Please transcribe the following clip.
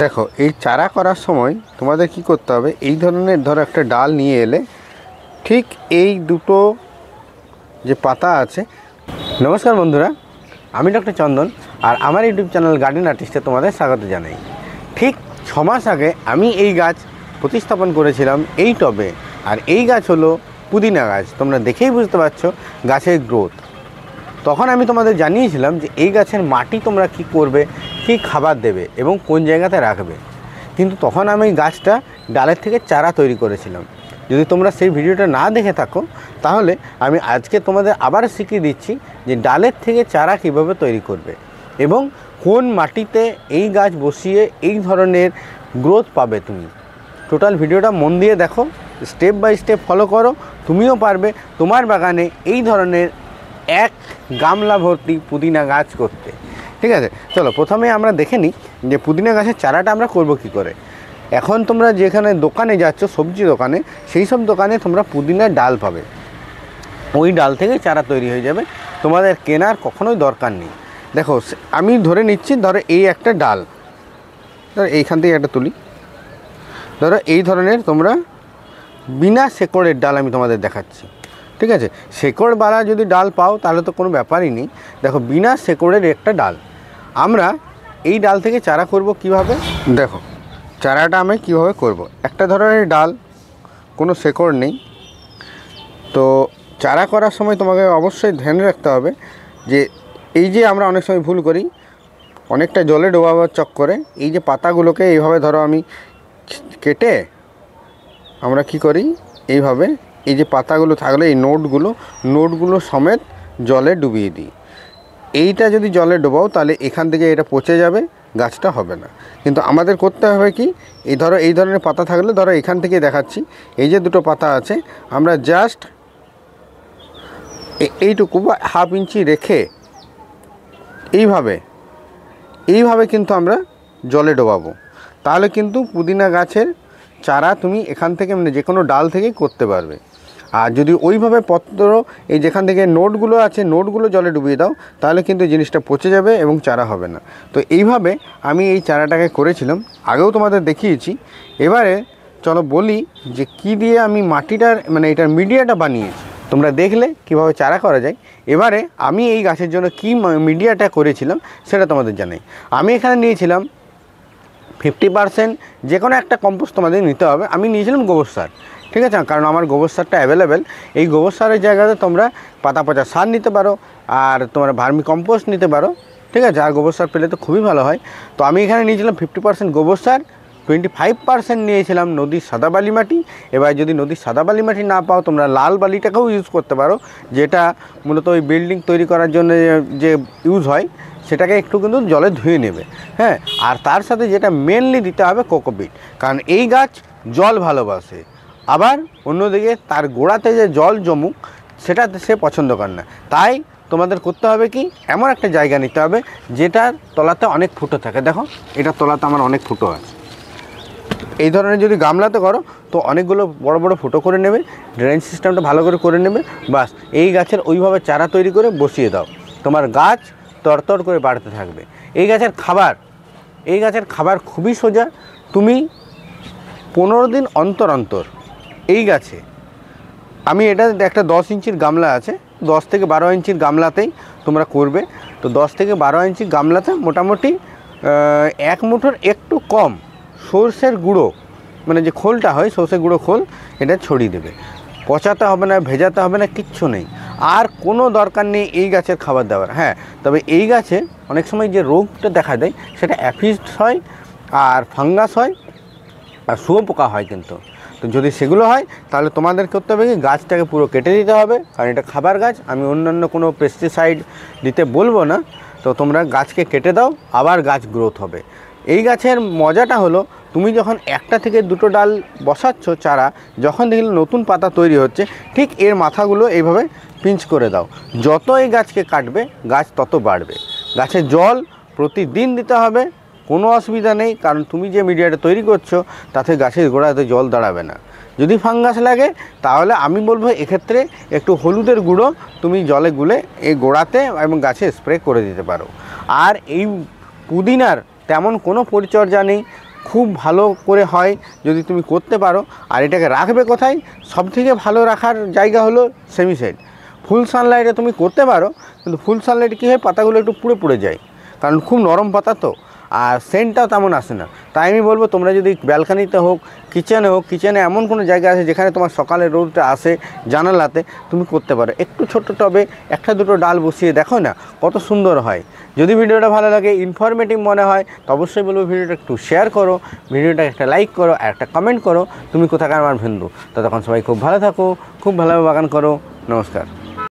দেখো এই চারা করার সময় তোমাদের কি করতে হবে, এই ধরনের ধরো একটা ডাল নিয়ে এলে ঠিক এই দুটো যে পাতা আছে। নমস্কার বন্ধুরা, আমি ডক্টর চন্দন আর আমার ইউটিউব চ্যানেল গার্ডেন আর্টিস্টে তোমাদের স্বাগত জানাই। ঠিক 6 মাস আগে আমি এই গাছ প্রতিস্থাপন করেছিলাম এই টবে, আর এই গাছ হলো পুদিনা গাছ। তোমরা দেখেই বুঝতে পারছো গাছের গ্রোথ। তখন আমি তোমাদের জানিয়েছিলাম যে এই গাছের মাটি তোমরা কি করবে, কি খাবার দেবে এবং কোন জায়গাতে রাখবে। কিন্তু তখন আমি গাছটা ডালের থেকে চারা তৈরি করেছিলাম। যদি তোমরা সেই ভিডিওটা না দেখে থাকো তাহলে আমি আজকে তোমাদের আবার শিখিয়ে দিচ্ছি যে ডালের থেকে চারা কিভাবে তৈরি করবে এবং কোন মাটিতে এই গাছ বসিয়ে এই ধরনের গ্রোথ পাবে। তুমি টোটাল ভিডিওটা মন দিয়ে দেখো, স্টেপ বাই স্টেপ ফলো করো, তুমিও পারবে তোমার বাগানে এই ধরনের এক গামলা ভর্তি পুদিনা গাছ করতে। ঠিক আছে, চলো প্রথমে আমরা দেখে নিই যে পুদিনা গাছের চারাটা আমরা করব কি করে। এখন তোমরা যেখানে দোকানে যাচ্ছ, সবজি দোকানে, সেই সব দোকানে তোমরা পুদিনার ডাল পাবে। ওই ডাল থেকে চারা তৈরি হয়ে যাবে, তোমাদের কেনার কখনোই দরকার নেই। দেখো আমি ধরে নিচ্ছি, ধরো এই একটা ডাল, ধরো এইখান থেকে একটা তুলি, ধরো এই ধরনের তোমরা বিনা শেকড়ের ডাল আমি তোমাদের দেখাচ্ছি। ঠিক আছে, শেকড়বালা যদি ডাল পাও তাহলে তো কোনো ব্যাপারই নেই। দেখো বিনা শেকড়ের একটা ডাল, আমরা এই ডাল থেকে চারা করব কিভাবে। দেখো চারাটা আমি কিভাবে করব। একটা ধরনের ডাল, কোনো শেকড় নেই। তো চারা করার সময় তোমাকে অবশ্যই ধ্যান রাখতে হবে যে এই যে আমরা অনেক সময় ভুল করি, অনেকটা জলে ডোবাবার চক্করে এই যে পাতাগুলোকে এইভাবে ধরো আমি কেটে আমরা কি করি, এইভাবে এই যে পাতাগুলো থাকলে এই নোটগুলো সমেত জলে ডুবিয়ে দিই। এইটা যদি জলে ডোবাও তাহলে এখান থেকে এটা পচে যাবে, গাছটা হবে না। কিন্তু আমাদের করতে হবে কি, এই ধরনের পাতা থাকলে, ধরো এখান থেকে দেখাচ্ছি, এই যে দুটো পাতা আছে, আমরা জাস্ট এইটুকু বা হাফ ইঞ্চি রেখে এইভাবে কিন্তু আমরা জলে ডোবাবো। তাহলে কিন্তু পুদিনা গাছের চারা তুমি এখান থেকে মানে যে কোনো ডাল থেকেই করতে পারবে। আর যদি ওইভাবে পত্র এই যেখান থেকে নোটগুলো আছে, নোটগুলো জলে ডুবিয়ে দাও, তাহলে কিন্তু জিনিসটা পচে যাবে এবং চারা হবে না। তো এইভাবে আমি এই চারাটাকে করেছিলাম, আগেও তোমাদের দেখিয়েছি। এবারে চলো বলি যে কি দিয়ে আমি মাটিটার মানে এটার মিডিয়াটা বানিয়েছি। তোমরা দেখলে কিভাবে চারা করা যায়। এবারে আমি এই গাছের জন্য কি মিডিয়াটা করেছিলাম সেটা তোমাদের জানাই। আমি এখানে নিয়েছিলাম 50% যে কোনো একটা কম্পোস্ট তোমাদের নিতে হবে। আমি নিয়েছিলাম গোবর সার। ঠিক আছে, কারণ আমার গোবর সারটা অ্যাভেলেবেল। এই গোবর সারের জায়গাতে তোমরা পাতা পচা সার নিতে পারো, আর তোমরা ভার্মি কম্পোস্ট নিতে পারো। ঠিক আছে, আর গোবর সার পেলে তো খুবই ভালো হয়। তো আমি এখানে নিয়েছিলাম 50% গোবর সার, 25% নিয়েছিলাম নদীর সাদা বালি মাটি। এবার যদি নদীর সাদা বালি মাটি না পাও, তোমরা লাল বালিটাকেও ইউজ করতে পারো, যেটা মূলত ওই বিল্ডিং তৈরি করার জন্য যে ইউজ হয়, সেটাকে একটু কিন্তু জলে ধুয়ে নেবে। হ্যাঁ, আর তার সাথে যেটা মেনলি দিতে হবে কোকোপিট, কারণ এই গাছ জল ভালোবাসে। আবার অন্যদিকে তার গোড়াতে যে জল জমুক সেটা সে পছন্দ করে না। তাই তোমাদের করতে হবে কি, এমন একটা জায়গা নিতে হবে যেটার তলাতে অনেক ফুটো থাকে। দেখো এটার তলাতে আমার অনেক ফুটো আছে। এই ধরনের যদি গামলাতে করো তো অনেকগুলো বড় বড় ফুটো করে নেবে, ড্রেনেজ সিস্টেমটা ভালো করে নেবে। বাস এই গাছের ওইভাবে চারা তৈরি করে বসিয়ে দাও, তোমার গাছ তরতর করে বাড়তে থাকবে। এই গাছের খাবার খুবই সোজা। তুমি 15 দিন অন্তর এই গাছে, আমি এটা একটা 10 ইঞ্চির গামলা আছে, 10 থেকে 12 ইঞ্চির গামলাতেই তোমরা করবে। তো 10 থেকে 12 ইঞ্চি গামলাতে মোটামুটি 1 মুঠোর একটু কম সর্ষের গুঁড়ো, মানে যে খোলটা হয় সর্ষের গুঁড়ো খোল, এটা ছড়িয়ে দেবে। পচাতে হবে না, ভেজাতে হবে না, কিচ্ছু নেই। আর কোনো দরকার নেই এই গাছের খাবার দেওয়ার। হ্যাঁ, তবে এই গাছে অনেক সময় যে রোগটা দেখা দেয় সেটা অ্যাফিড হয়, আর ফাঙ্গাস হয়, আর শুঁয়োপোকা হয়। কিন্তু তো যদি সেগুলো হয় তাহলে তোমাদের করতে হবে কি, গাছটাকে পুরো কেটে দিতে হবে, কারণ এটা খাবার গাছ। আমি অন্যান্য কোনো পেস্টিসাইড দিতে বলবো না। তো তোমরা গাছকে কেটে দাও, আবার গাছ গ্রোথ হবে। এই গাছের মজাটা হলো, তুমি যখন একটা থেকে দুটো ডাল বসাচ্ছ চারা, যখন দেখলে নতুন পাতা তৈরি হচ্ছে, ঠিক এর মাথাগুলো এইভাবে পিঞ্চ করে দাও। যত এই গাছকে কাটবে গাছ তত বাড়বে। গাছে জল প্রতিদিন দিতে হবে, কোনো অসুবিধা নেই, কারণ তুমি যে মিডিয়াটা তৈরি করছো তাতে গাছের গোড়াতে জল দাঁড়াবে না। যদি ফাঙ্গাস লাগে তাহলে আমি বলবো এক্ষেত্রে একটু হলুদের গুঁড়ো তুমি জলে গুলে এই গোড়াতে এবং গাছে স্প্রে করে দিতে পারো। আর এই পুদিনার তেমন কোনো পরিচর্যা নেই, খুব ভালো করে হয় যদি তুমি করতে পারো। আর এটাকে রাখবে কোথায়? সবথেকে ভালো রাখার জায়গা হলো সেমি শেড। ফুল সানলাইটে তুমি করতে পারো, কিন্তু ফুল সানলাইটে কী হয়, পাতাগুলো একটু পুড়ে পুড়ে যায়, কারণ খুব নরম পাতা তো, আর সেন্টটাও তেমন আসে না। তাই আমি বলবো তোমরা যদি ব্যালকানিতে হোক, কিচেনে হোক, কিচেনে এমন কোনো জায়গা আছে যেখানে তোমার সকালে রোদটা আসে জানালাতে, তুমি করতে পারো। একটু ছোট্ট টবে একটা দুটো ডাল বসিয়ে দেখো না, কত সুন্দর হয়। যদি ভিডিওটা ভালো লাগে, ইনফরমেটিভ মনে হয়, তো অবশ্যই বলবো ভিডিওটা একটু শেয়ার করো, ভিডিওটা একটা লাইক করো, আর একটা কমেন্ট করো তুমি কোথাকার আমার বন্ধু। ততক্ষণ সবাই খুব ভালো থাকো, খুব ভালোভাবে বাগান করো। নমস্কার।